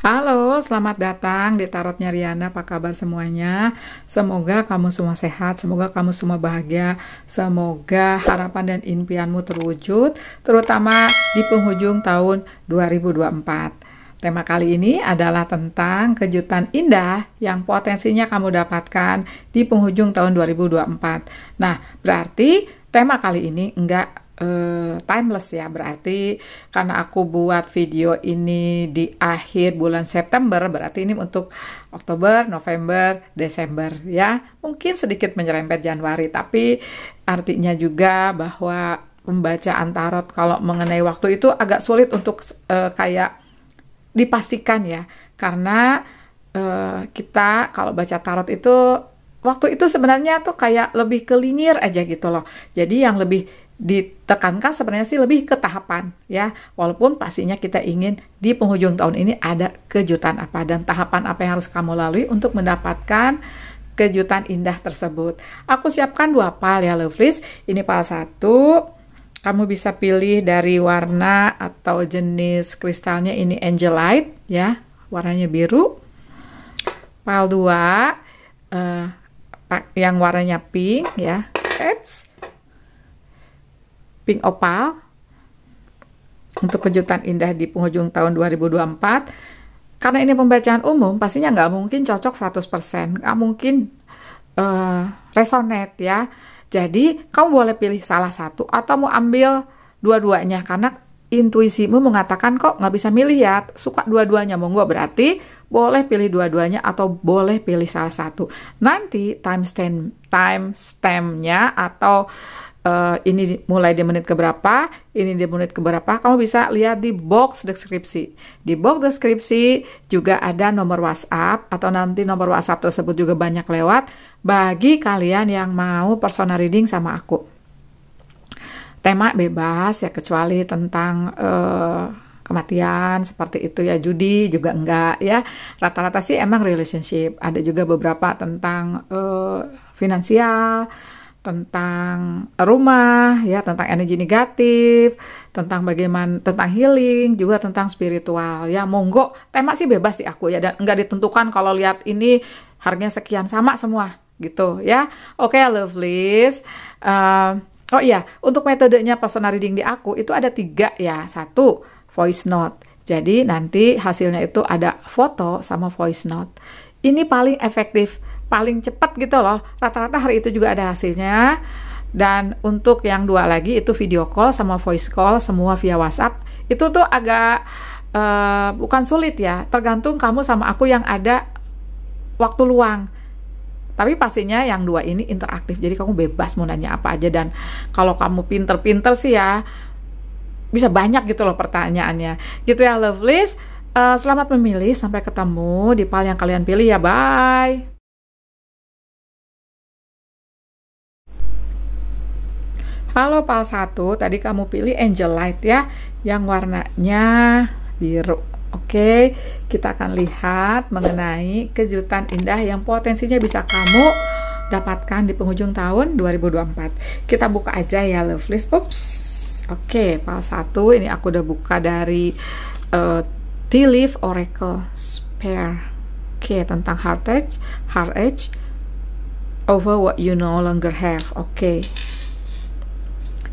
Halo, selamat datang di Tarotnya Riana. Apa kabar semuanya? Semoga kamu semua sehat, semoga kamu semua bahagia, semoga harapan dan impianmu terwujud, terutama di penghujung tahun 2024. Tema kali ini adalah tentang kejutan indah yang potensinya kamu dapatkan di penghujung tahun 2024. Nah, berarti tema kali ini enggak timeless ya, berarti karena aku buat video ini di akhir bulan September, berarti ini untuk Oktober, November, Desember ya, mungkin sedikit menyerempet Januari, tapi artinya juga bahwa pembacaan tarot kalau mengenai waktu itu agak sulit untuk kayak dipastikan ya, karena kita kalau baca tarot itu waktu itu sebenarnya tuh kayak lebih ke linear aja gitu loh, jadi yang lebih ditekankan sebenarnya sih lebih ke tahapan ya, walaupun pastinya kita ingin di penghujung tahun ini ada kejutan apa dan tahapan apa yang harus kamu lalui untuk mendapatkan kejutan indah tersebut. Aku siapkan 2 pile ya lovelies. Ini pile 1, kamu bisa pilih dari warna atau jenis kristalnya, ini Angelite ya, warnanya biru. Pile 2 yang warnanya pink ya, pink opal untuk kejutan indah di penghujung tahun 2024. Karena ini pembacaan umum, pastinya nggak mungkin cocok 100%, nggak mungkin resonate ya. Jadi kamu boleh pilih salah satu atau mau ambil dua-duanya, karena intuisimu mengatakan kok nggak bisa milih ya, suka dua-duanya, monggo, berarti boleh pilih dua-duanya atau boleh pilih salah satu. Nanti timestamp-nya atau ini mulai di menit keberapa, ini di menit keberapa, kamu bisa lihat di box deskripsi. Di box deskripsi juga ada nomor WhatsApp, atau nanti nomor WhatsApp tersebut juga banyak lewat bagi kalian yang mau personal reading sama aku. Tema bebas ya, kecuali tentang kematian seperti itu ya, judi juga enggak ya. Rata-rata sih emang relationship, ada juga beberapa tentang finansial, tentang rumah ya, tentang energi negatif, tentang bagaimana, tentang healing, juga tentang spiritual ya. Monggo, tema sih bebas di aku ya, dan enggak ditentukan kalau lihat ini harganya sekian, sama semua gitu ya. Oke, lovelies. Oh iya, untuk metodenya personal reading di aku itu ada 3 ya. 1, voice note. Jadi nanti hasilnya itu ada foto sama voice note. Ini paling efektif, paling cepat gitu loh. Rata-rata hari itu juga ada hasilnya. Dan untuk yang 2 lagi itu video call sama voice call, semua via WhatsApp. Itu tuh agak bukan sulit ya, tergantung kamu sama aku yang ada waktu luang. Tapi pastinya yang 2 ini interaktif, jadi kamu bebas mau nanya apa aja. Dan kalau kamu pinter-pinter sih ya, bisa banyak gitu loh pertanyaannya. Gitu ya lovelies. Selamat memilih, sampai ketemu di pile yang kalian pilih ya, bye. Halo pile 1, tadi kamu pilih Angelite ya, yang warnanya biru. Oke, kita akan lihat mengenai kejutan indah yang potensinya bisa kamu dapatkan di penghujung tahun 2024. Kita buka aja ya lovelies. Ups. Oke, pile 1 ini aku udah buka dari Tea Leaf Oracle Spare. Oke, tentang heart edge over what you no longer have. Oke.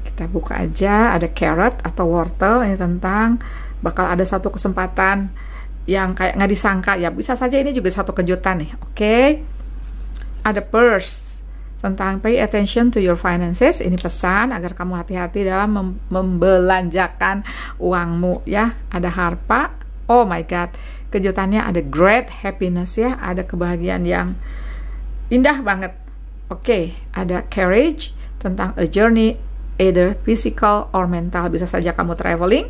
Kita buka aja, ada carrot atau wortel, ini tentang bakal ada satu kesempatan yang kayak nggak disangka ya, bisa saja ini juga satu kejutan nih. Oke. Ada purse tentang pay attention to your finances, ini pesan agar kamu hati-hati dalam membelanjakan uangmu ya. Ada harpa, oh my god, kejutannya ada great happiness ya, ada kebahagiaan yang indah banget. Oke, ada courage tentang a journey either physical or mental, bisa saja kamu traveling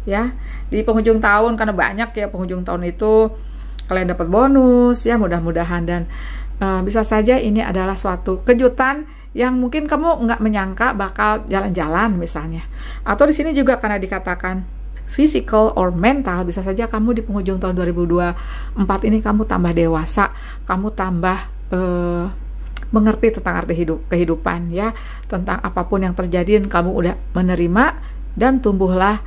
ya di penghujung tahun, karena banyak ya penghujung tahun itu kalian dapat bonus ya, mudah-mudahan. Dan bisa saja ini adalah suatu kejutan yang mungkin kamu nggak menyangka bakal jalan-jalan misalnya, atau di sini juga karena dikatakan physical or mental, bisa saja kamu di penghujung tahun 2024 ini kamu tambah dewasa, kamu tambah mengerti tentang arti kehidupan ya, tentang apapun yang terjadi, dan kamu udah menerima dan tumbuhlah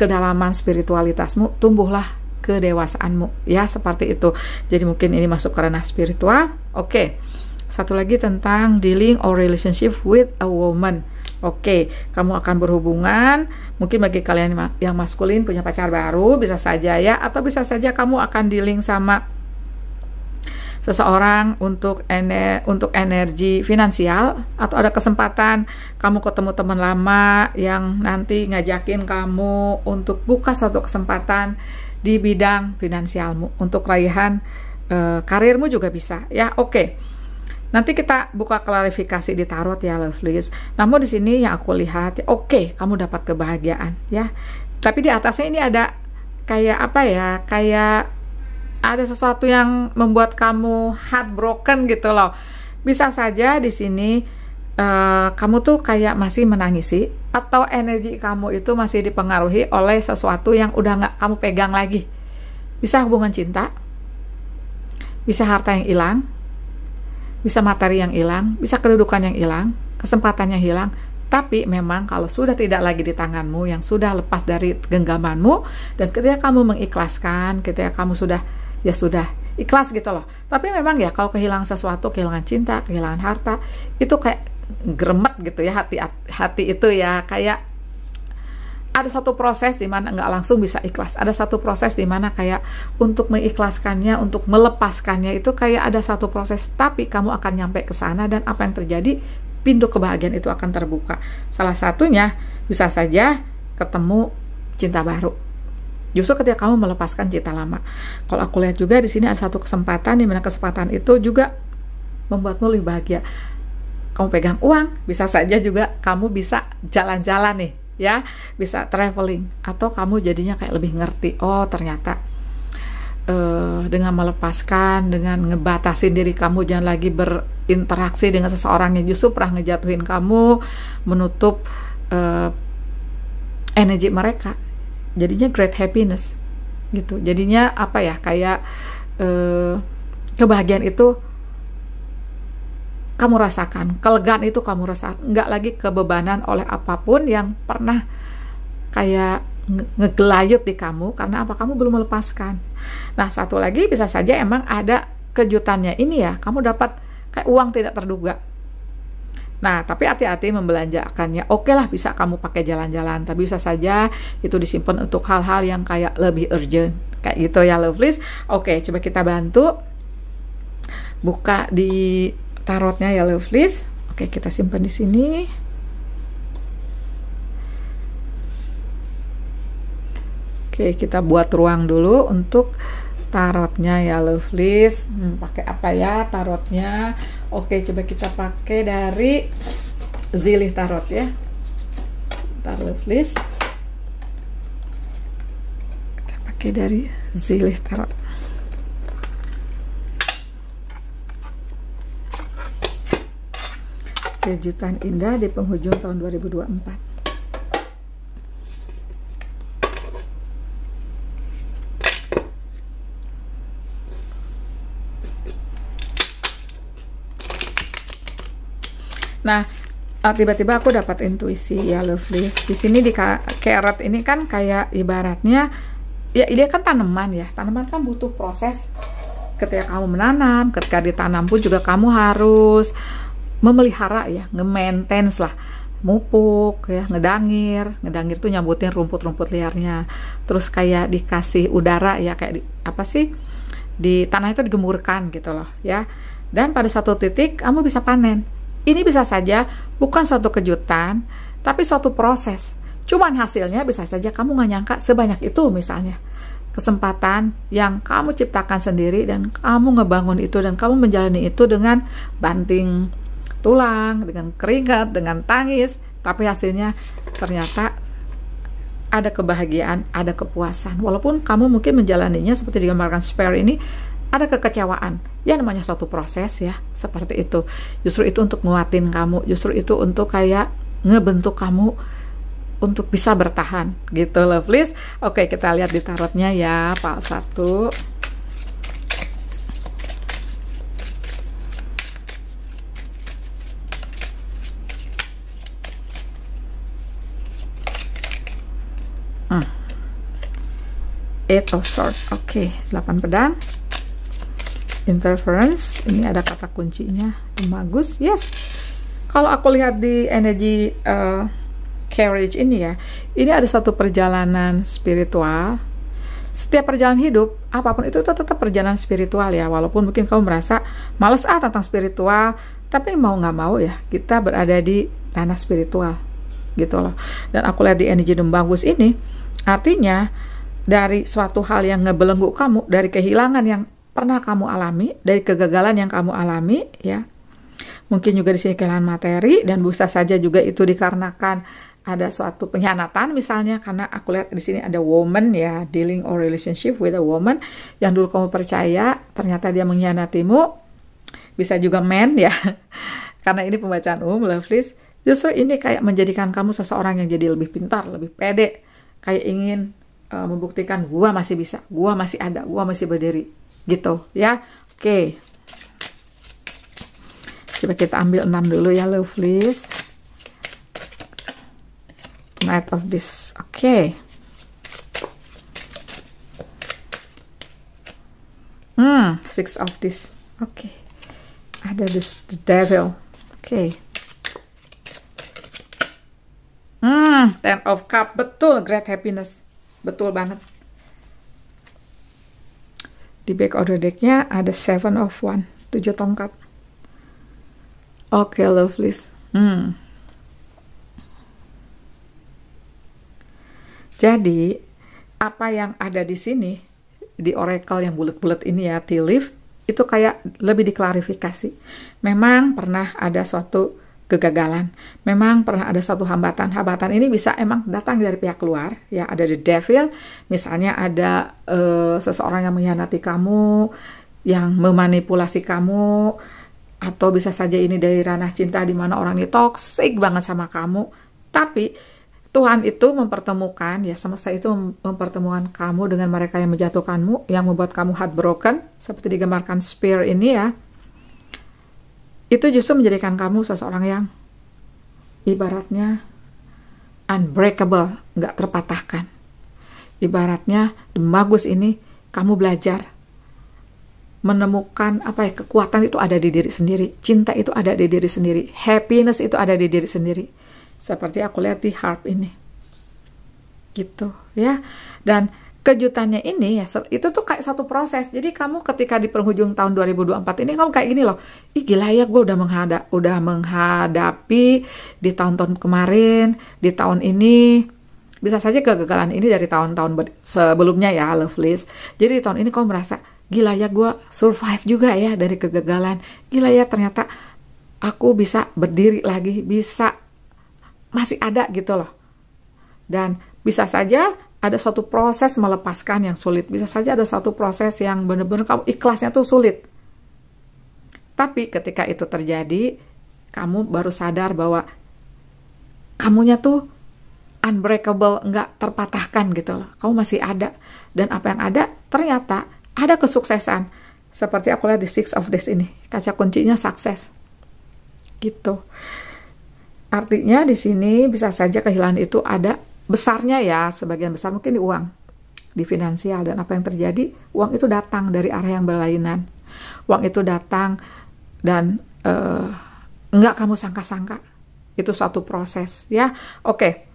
kedalaman spiritualitasmu, tumbuhlah kedewasaanmu, ya seperti itu. Jadi mungkin ini masuk ke ranah spiritual. Oke. Satu lagi tentang dealing or relationship with a woman. Oke, kamu akan berhubungan, mungkin bagi kalian yang maskulin punya pacar baru, bisa saja ya, atau bisa saja kamu akan dealing sama seseorang untuk energi finansial, atau ada kesempatan kamu ketemu teman lama yang nanti ngajakin kamu untuk buka suatu kesempatan di bidang finansialmu, untuk raihan karirmu juga bisa ya. Oke. Nanti kita buka klarifikasi di tarot ya lovelies. Namun di sini yang aku lihat, ya, oke, kamu dapat kebahagiaan ya. Tapi di atasnya ini ada kayak apa ya? Kayak ada sesuatu yang membuat kamu heartbroken gitu loh. Bisa saja di sini kamu tuh kayak masih menangisi, atau energi kamu itu masih dipengaruhi oleh sesuatu yang udah nggak kamu pegang lagi. Bisa hubungan cinta, bisa harta yang hilang, bisa materi yang hilang, bisa kedudukan yang hilang, kesempatan yang hilang. Tapi memang kalau sudah tidak lagi di tanganmu, yang sudah lepas dari genggamanmu, dan ketika kamu mengikhlaskan, ketika kamu sudah ikhlas gitu loh. Tapi memang ya kalau kehilangan sesuatu, kehilangan cinta, kehilangan harta, itu kayak gremet gitu ya hati itu ya, kayak ada satu proses di mana nggak langsung bisa ikhlas. Ada satu proses di mana kayak untuk mengikhlaskannya, untuk melepaskannya itu kayak ada satu proses. Tapi kamu akan nyampe ke sana, dan apa yang terjadi, pintu kebahagiaan itu akan terbuka. Salah satunya bisa saja ketemu cinta baru. Justru ketika kamu melepaskan cinta lama. Kalau aku lihat juga di sini ada satu kesempatan, di mana kesempatan itu juga membuatmu lebih bahagia. Kamu pegang uang, bisa saja juga kamu bisa jalan-jalan nih. Ya, bisa traveling, atau kamu jadinya kayak lebih ngerti, oh ternyata dengan melepaskan, dengan ngebatasin diri kamu, jangan lagi berinteraksi dengan seseorang yang justru pernah ngejatuhin kamu, menutup energi mereka, jadinya great happiness gitu. Jadinya apa ya, kayak kebahagiaan itu kamu rasakan, kelegaan itu kamu rasakan, nggak lagi kebebanan oleh apapun yang pernah kayak ngegelayut di kamu, karena apa, kamu belum melepaskan. Nah, satu lagi bisa saja emang ada kejutannya ini ya, kamu dapat kayak uang tidak terduga. Nah, tapi hati-hati membelanjakannya. Oke lah, bisa kamu pakai jalan-jalan, tapi bisa saja itu disimpan untuk hal-hal yang kayak lebih urgent, kayak gitu ya lovelies. Oke, coba kita bantu buka di tarotnya ya lovelies. Oke, kita simpan di sini. Oke, kita buat ruang dulu untuk tarotnya ya lovelies. Pakai apa ya tarotnya? Oke, coba kita pakai dari Zilih Tarot ya. Bentar lovelies. Kita pakai dari Zilih Tarot. Kejutan indah di penghujung tahun 2024. Nah, tiba-tiba aku dapat intuisi ya lovelies. Di sini di carrot ini kan kayak ibaratnya ya, dia kan tanaman ya. Tanaman kan butuh proses. Ketika kamu menanam, ketika ditanam pun juga kamu harus memelihara ya, nge-maintenance lah, mupuk ya, ngedangir tuh nyambutin rumput-rumput liarnya, terus kayak dikasih udara ya, kayak apa sih, di tanah itu digemburkan gitu loh ya, dan pada satu titik kamu bisa panen. Ini bisa saja bukan suatu kejutan, tapi suatu proses, cuman hasilnya bisa saja kamu nggak nyangka sebanyak itu. Misalnya kesempatan yang kamu ciptakan sendiri, dan kamu ngebangun itu, dan kamu menjalani itu dengan banting tulang, dengan keringat, dengan tangis, tapi hasilnya ternyata ada kebahagiaan, ada kepuasan. Walaupun kamu mungkin menjalaninya seperti digambarkan Spare ini, ada kekecewaan. Ya namanya suatu proses ya, seperti itu. Justru itu untuk nguatin kamu, justru itu untuk kayak ngebentuk kamu untuk bisa bertahan gitu lovelies. Oke, kita lihat di tarotnya ya, Pak 1. Eight of Swords. Oke, 8 pedang. Interference, ini ada kata kuncinya. Bagus, yes. Kalau aku lihat di energi carriage ini ya, ini ada satu perjalanan spiritual. Setiap perjalanan hidup, apapun itu tetap perjalanan spiritual ya. Walaupun mungkin kamu merasa males tentang spiritual, tapi mau nggak mau ya, kita berada di ranah spiritual gitu loh. Dan aku lihat di energi bagus ini, artinya dari suatu hal yang ngebelenggu kamu, dari kehilangan yang pernah kamu alami, dari kegagalan yang kamu alami ya, mungkin juga di sini kehilangan materi, dan bisa saja juga itu dikarenakan ada suatu pengkhianatan misalnya, karena aku lihat di sini ada woman ya, dealing or relationship with a woman yang dulu kamu percaya ternyata dia mengkhianatimu. Bisa juga man ya, karena ini pembacaan lovelies. Justru ini kayak menjadikan kamu seseorang yang jadi lebih pintar, lebih pede, kayak ingin membuktikan gua masih bisa, gua masih ada, gua masih berdiri gitu ya. Oke. Coba kita ambil 6 dulu ya lovelies. Knight of this. Oke. Six of this. Oke. Ada this, the devil. Oke. Ten of cup. Betul, great happiness. Betul banget. Di back order decknya ada 7 of one, 7 tongkat. Oke, lovelies. Jadi, apa yang ada di sini, di oracle yang bulat-bulat ini ya, tea leaf, itu kayak lebih diklarifikasi. Memang pernah ada suatu kegagalan. Memang pernah ada suatu hambatan. Hambatan ini bisa emang datang dari pihak luar. Ya, ada the devil, misalnya ada seseorang yang mengkhianati kamu, yang memanipulasi kamu, atau bisa saja ini dari ranah cinta di mana orang ini toksik banget sama kamu. Tapi Tuhan itu mempertemukan, ya semesta itu mempertemukan kamu dengan mereka yang menjatuhkanmu, yang membuat kamu heartbroken, seperti digambarkan spear ini ya. Itu justru menjadikan kamu seseorang yang ibaratnya unbreakable, nggak terpatahkan. Ibaratnya bagus ini, kamu belajar menemukan apa ya, kekuatan itu ada di diri sendiri, cinta itu ada di diri sendiri, happiness itu ada di diri sendiri. Seperti aku lihat di harp ini, gitu ya. Dan kejutannya ini ya, itu tuh kayak satu proses. Jadi kamu ketika di penghujung tahun 2024 ini kamu kayak gini loh, ih gila ya, gue udah menghadapi di tahun-tahun kemarin, di tahun ini. Bisa saja kegagalan ini dari tahun-tahun sebelumnya ya, lovelies. Jadi di tahun ini kamu merasa, gila ya, gue survive juga ya dari kegagalan. Gila ya, ternyata aku bisa berdiri lagi, bisa masih ada gitu loh. Dan bisa saja ada suatu proses melepaskan yang sulit. Bisa saja ada suatu proses yang benar-benar kamu ikhlasnya tuh sulit. Tapi ketika itu terjadi, kamu baru sadar bahwa kamunya tuh unbreakable, nggak terpatahkan gitu loh. Kamu masih ada. Dan apa yang ada, ternyata ada kesuksesan. Seperti aku lihat di Six of This ini. Kaca kuncinya sukses. Gitu. Artinya di sini bisa saja kehilangan itu ada besarnya ya, sebagian besar mungkin di uang, di finansial. Dan apa yang terjadi, uang itu datang dari arah yang berlainan. Uang itu datang dan enggak kamu sangka-sangka. Itu suatu proses ya. Oke.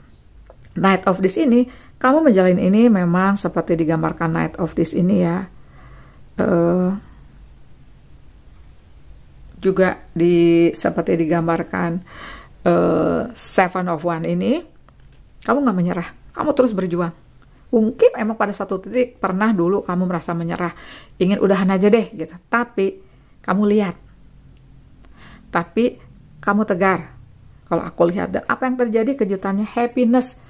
Knight of this ini, kamu menjalin ini memang seperti digambarkan Knight of this ini ya. Juga seperti digambarkan Seven of One ini, kamu nggak menyerah, kamu terus berjuang. Mungkin emang pada satu titik pernah dulu kamu merasa menyerah, ingin udahan aja deh gitu. Tapi kamu lihat, tapi kamu tegar. Kalau aku lihat, dan apa yang terjadi, kejutannya happiness.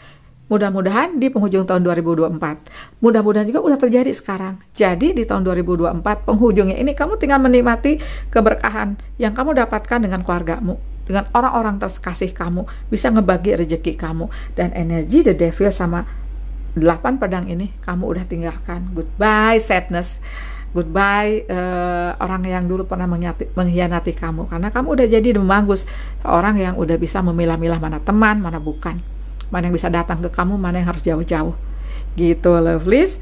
Mudah-mudahan di penghujung tahun 2024. Mudah-mudahan juga udah terjadi sekarang. Jadi di tahun 2024 penghujungnya ini kamu tinggal menikmati keberkahan yang kamu dapatkan dengan keluargamu, dengan orang-orang terkasih kamu, bisa ngebagi rezeki kamu. Dan energi the devil sama 8 pedang ini kamu udah tinggalkan. Goodbye sadness, goodbye orang yang dulu pernah mengkhianati kamu, karena kamu udah jadi bagus, orang yang udah bisa memilah-milah mana teman, mana bukan, mana yang bisa datang ke kamu, mana yang harus jauh-jauh gitu, lovelies.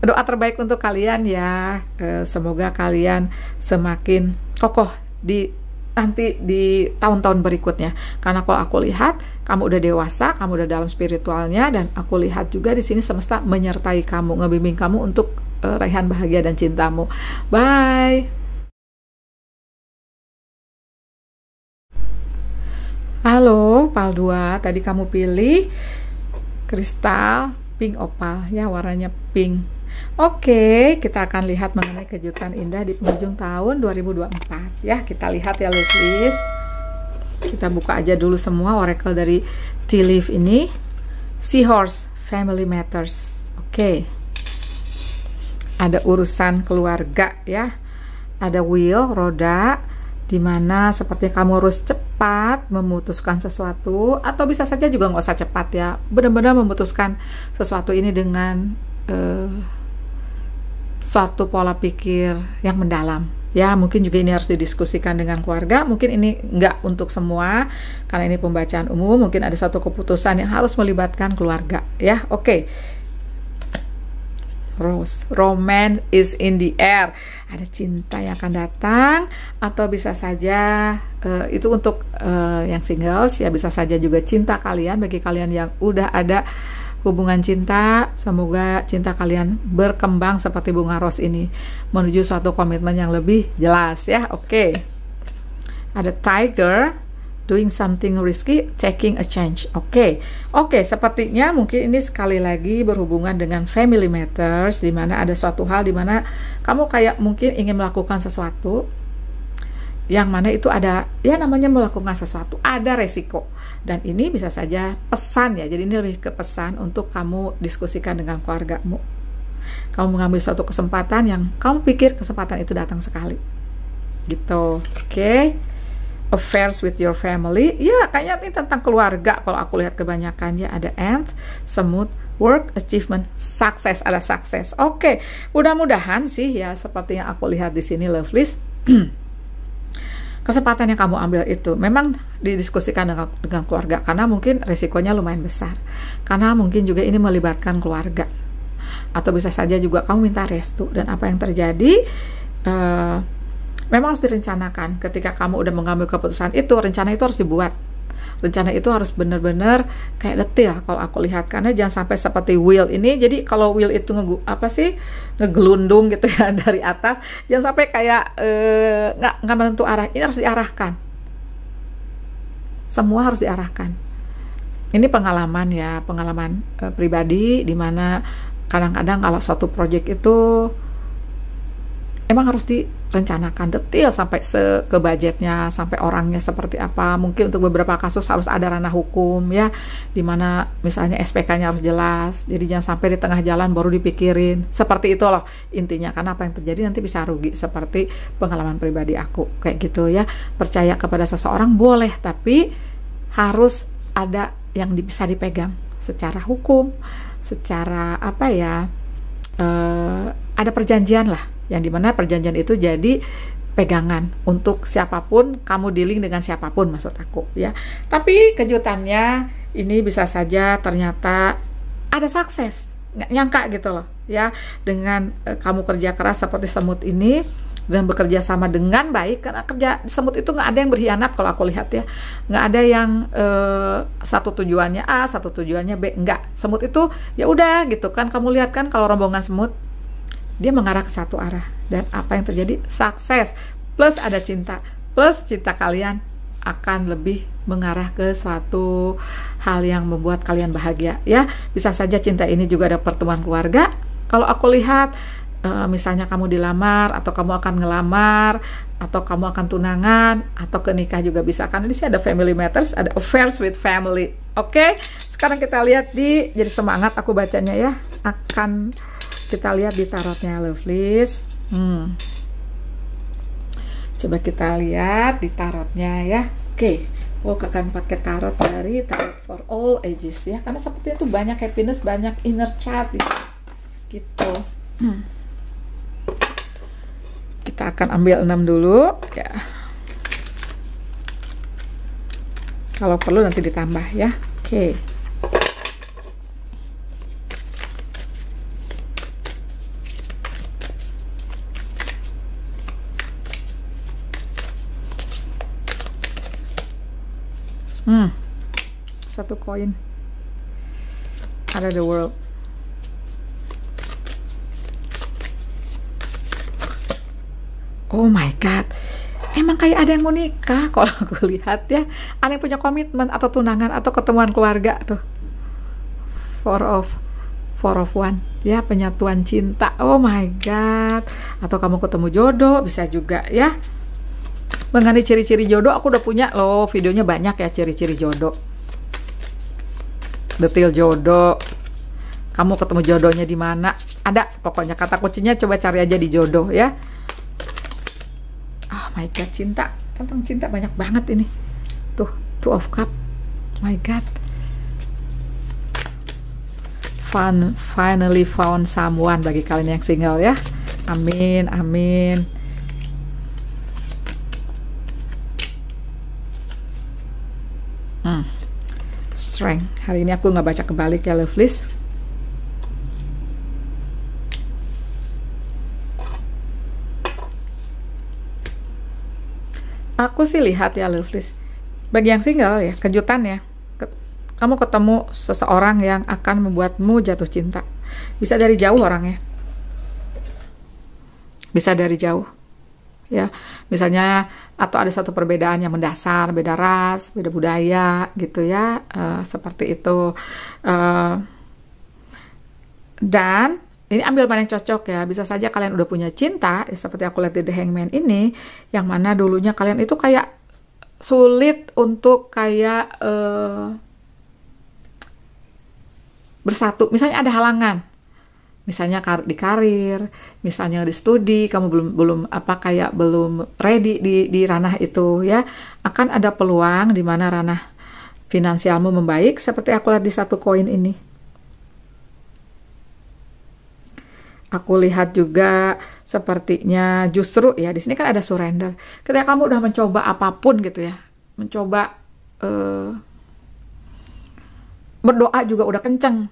doa terbaik untuk kalian ya. Semoga kalian semakin kokoh di nanti di tahun-tahun berikutnya. Karena kalau aku lihat kamu udah dewasa, kamu udah dalam spiritualnya, dan aku lihat juga di sini semesta menyertai kamu, ngebimbing kamu untuk raihan bahagia dan cintamu. Bye. Halo, PAL 2. Tadi kamu pilih kristal pink opal ya, warnanya pink. Oke, kita akan lihat mengenai kejutan indah di penghujung tahun 2024 ya. Kita lihat ya, ladies. Kita buka aja dulu semua oracle dari tea leaf ini. Seahorse, family matters. Oke. Ada urusan keluarga ya. Ada wheel, roda, dimana sepertinya kamu harus cepat memutuskan sesuatu, atau bisa saja juga nggak usah cepat ya, benar-benar memutuskan sesuatu ini dengan suatu pola pikir yang mendalam ya. Mungkin juga ini harus didiskusikan dengan keluarga, mungkin ini nggak untuk semua karena ini pembacaan umum, mungkin ada satu keputusan yang harus melibatkan keluarga ya. Oke. Rose, romance is in the air. Ada cinta yang akan datang, atau bisa saja itu untuk yang singles ya, bisa saja juga cinta kalian. Bagi kalian yang udah ada hubungan cinta, semoga cinta kalian berkembang seperti bunga rose ini menuju suatu komitmen yang lebih jelas ya. Oke. Ada tiger, doing something risky, taking a change. Oke, sepertinya mungkin ini sekali lagi berhubungan dengan family matters, di mana ada suatu hal di mana kamu kayak mungkin ingin melakukan sesuatu yang mana itu ada ya, namanya melakukan sesuatu ada resiko, dan ini bisa saja pesan ya. Jadi ini lebih ke pesan untuk kamu diskusikan dengan keluargamu. Kamu mengambil suatu kesempatan yang kamu pikir kesempatan itu datang sekali gitu. Oke. Affairs with your family ya, kayaknya ini tentang keluarga kalau aku lihat kebanyakan ya. Ada ant, semut, work, achievement, success, ada sukses. Oke, mudah-mudahan sih ya seperti yang aku lihat di sini, lovelies. Kesempatan yang kamu ambil itu memang didiskusikan dengan keluarga, karena mungkin resikonya lumayan besar, karena mungkin juga ini melibatkan keluarga, atau bisa saja juga kamu minta restu. Dan apa yang terjadi memang harus direncanakan. Ketika kamu udah mengambil keputusan itu, rencana itu harus dibuat. Rencana itu harus benar-benar kayak detail kalau aku lihat, karena jangan sampai seperti wheel ini. Jadi kalau wheel itu ngegelundung gitu ya dari atas, jangan sampai kayak nggak menentu arah. Ini harus diarahkan. Semua harus diarahkan. Ini pengalaman ya, pengalaman pribadi, dimana kadang-kadang kalau suatu project itu emang harus direncanakan detail sampai ke budgetnya, sampai orangnya seperti apa. Mungkin untuk beberapa kasus harus ada ranah hukum ya, dimana misalnya SPK-nya harus jelas. Jadi jangan sampai di tengah jalan baru dipikirin. Seperti itu loh intinya, karena apa yang terjadi nanti bisa rugi. Seperti pengalaman pribadi aku kayak gitu ya. Percaya kepada seseorang boleh, tapi harus ada yang bisa dipegang secara hukum, secara apa ya, ada perjanjian lah, yang dimana perjanjian itu jadi pegangan untuk siapapun, kamu dealing dengan siapapun maksud aku ya. Tapi kejutannya ini bisa saja ternyata ada sukses, nggak nyangka gitu loh ya, dengan kamu kerja keras seperti semut ini dan bekerja sama dengan baik. Karena kerja semut itu nggak ada yang berkhianat kalau aku lihat ya, nggak ada yang satu tujuannya A, satu tujuannya B, nggak. Semut itu ya udah gitu kan, kamu lihat kan kalau rombongan semut dia mengarah ke satu arah, dan apa yang terjadi? Sukses, plus ada cinta, plus cinta kalian akan lebih mengarah ke suatu hal yang membuat kalian bahagia ya. Bisa saja cinta ini juga ada pertemuan keluarga. Kalau aku lihat misalnya kamu dilamar, atau kamu akan ngelamar, atau kamu akan tunangan, atau ke nikah juga bisa, karena di sini ada family matters, ada affairs with family. Oke, sekarang kita lihat jadi semangat aku bacanya ya. Akan kita lihat di tarotnya, lovelies. Coba kita lihat di tarotnya ya. Oke, aku akan pakai tarot dari Tarot for All Ages ya, karena sepertinya itu banyak happiness, banyak inner child gitu. Kita akan ambil 6 dulu ya. Kalau perlu nanti ditambah ya. Oke. Satu koin. Ada the world. Oh my god. Emang kayak ada yang mau nikah kalau aku lihat ya. Ada yang punya komitmen atau tunangan atau ketemuan keluarga tuh. Four of one. Ya, penyatuan cinta. Oh my god. Atau kamu ketemu jodoh, bisa juga ya. Mengenai ciri-ciri jodoh aku udah punya loh, videonya banyak ya, ciri-ciri jodoh. Detail jodoh. Kamu ketemu jodohnya di mana? Ada pokoknya kata kuncinya, coba cari aja di jodoh ya. Oh my god, cinta. Tentang cinta banyak banget ini. Tuh, Two of Cup. My god. Finally found someone bagi kalian yang single ya. Amin, amin. Strength. Hari ini aku nggak baca kebalik ya, lovelies. Aku sih lihat ya, lovelies. Bagi yang single ya, kejutan ya. Kamu ketemu seseorang yang akan membuatmu jatuh cinta. Bisa dari jauh orangnya. Bisa dari jauh. Ya, misalnya atau ada satu perbedaan yang mendasar, beda ras, beda budaya gitu ya, seperti itu. Dan ini ambil mana yang cocok ya. Bisa saja kalian udah punya cinta, ya, seperti aku lihat di The Hangman ini, yang mana dulunya kalian itu kayak sulit untuk kayak bersatu. Misalnya ada halangan. Misalnya di karir, misalnya di studi, kamu belum ready di ranah itu ya. Akan ada peluang di mana ranah finansialmu membaik, seperti aku lihat di satu koin ini. Aku lihat juga sepertinya justru ya di sini kan ada surrender. Ketika kamu udah mencoba apapun gitu ya, mencoba berdoa juga udah kenceng,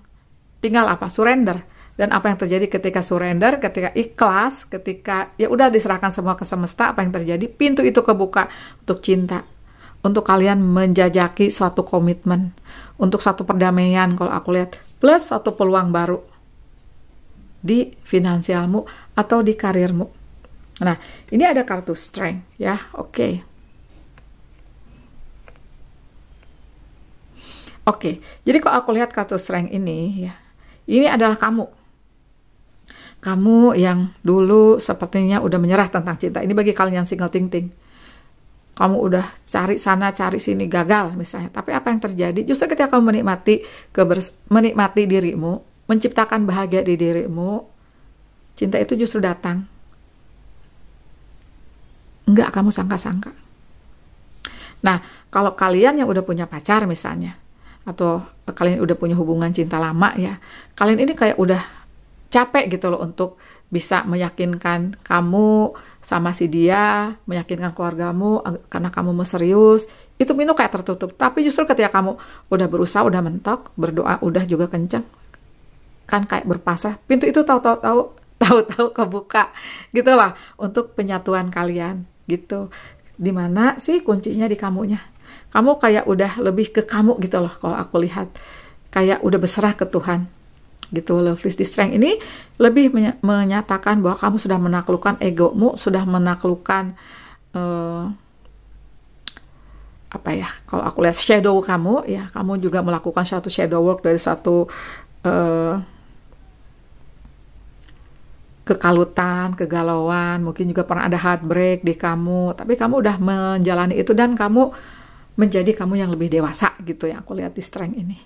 tinggal apa? Surrender. Dan apa yang terjadi ketika surrender, ketika ikhlas, ketika ya udah diserahkan semua ke semesta, apa yang terjadi? Pintu itu kebuka untuk cinta, untuk kalian menjajaki suatu komitmen, untuk satu perdamaian kalau aku lihat, plus suatu peluang baru di finansialmu atau di karirmu. Nah, ini ada kartu strength ya, oke. Oke, jadi kalau aku lihat kartu strength ini ya, ini adalah kamu. Kamu yang dulu sepertinya udah menyerah tentang cinta. Ini bagi kalian yang single ting-ting. Kamu udah cari sana, cari sini, gagal misalnya. Tapi apa yang terjadi? Justru ketika kamu menikmati dirimu, menciptakan bahagia di dirimu, cinta itu justru datang. Enggak kamu sangka-sangka. Nah, kalau kalian yang udah punya pacar misalnya, atau kalian udah punya hubungan cinta lama ya, kalian ini kayak udah capek gitu loh untuk bisa meyakinkan kamu sama si dia, meyakinkan keluargamu karena kamu mau serius, itu pintu kayak tertutup. Tapi justru ketika kamu udah berusaha, udah mentok, berdoa, udah juga kenceng, kan kayak berpasrah, pintu itu tahu-tahu kebuka gitu lah untuk penyatuan kalian gitu. Dimana sih kuncinya di kamunya? Kamu kayak udah lebih ke kamu gitu loh kalau aku lihat, kayak udah berserah ke Tuhan gitu. Lovely strength ini lebih menyatakan bahwa kamu sudah menaklukkan egomu, sudah menaklukkan apa ya, kalau aku lihat shadow kamu ya, kamu juga melakukan suatu shadow work dari suatu kekalutan, kegalauan, mungkin juga pernah ada heartbreak di kamu, tapi kamu udah menjalani itu dan kamu menjadi kamu yang lebih dewasa gitu ya, aku lihat di strength ini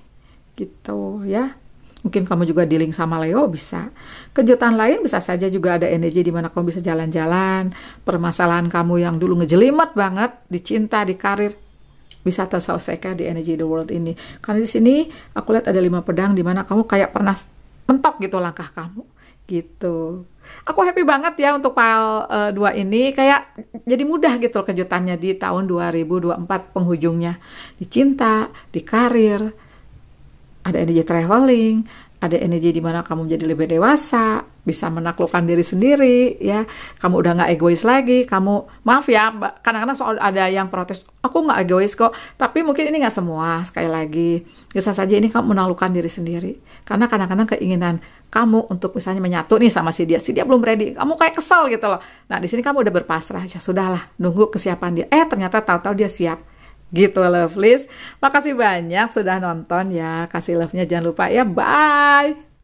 gitu ya. Mungkin kamu juga dealing sama Leo, bisa. Kejutan lain bisa saja juga ada energi di mana kamu bisa jalan-jalan. Permasalahan kamu yang dulu ngejelimet banget di cinta, di karir, bisa terselesaikan di energy the world ini. Karena di sini aku lihat ada 5 pedang di mana kamu kayak pernah mentok gitu langkah kamu. Gitu. Aku happy banget ya untuk pile 2 ini, kayak jadi mudah gitu kejutannya di tahun 2024 penghujungnya. Di cinta, di karir, ada energi traveling, ada energi di mana kamu menjadi lebih dewasa, bisa menaklukkan diri sendiri, ya. Kamu udah nggak egois lagi. Kamu, maaf ya, kadang-kadang soal ada yang protes, aku nggak egois kok. Tapi mungkin ini nggak semua. Sekali lagi, bisa saja ini kamu menaklukkan diri sendiri. Karena kadang-kadang keinginan kamu untuk misalnya menyatu nih sama si dia belum ready. Kamu kayak kesel gitu loh. Nah, di sini kamu udah berpasrah, ya sudahlah, nunggu kesiapan dia. Ternyata tahu-tahu dia siap. Gitu, lovelies. Makasih banyak sudah nonton ya. Kasih love-nya jangan lupa ya. Bye.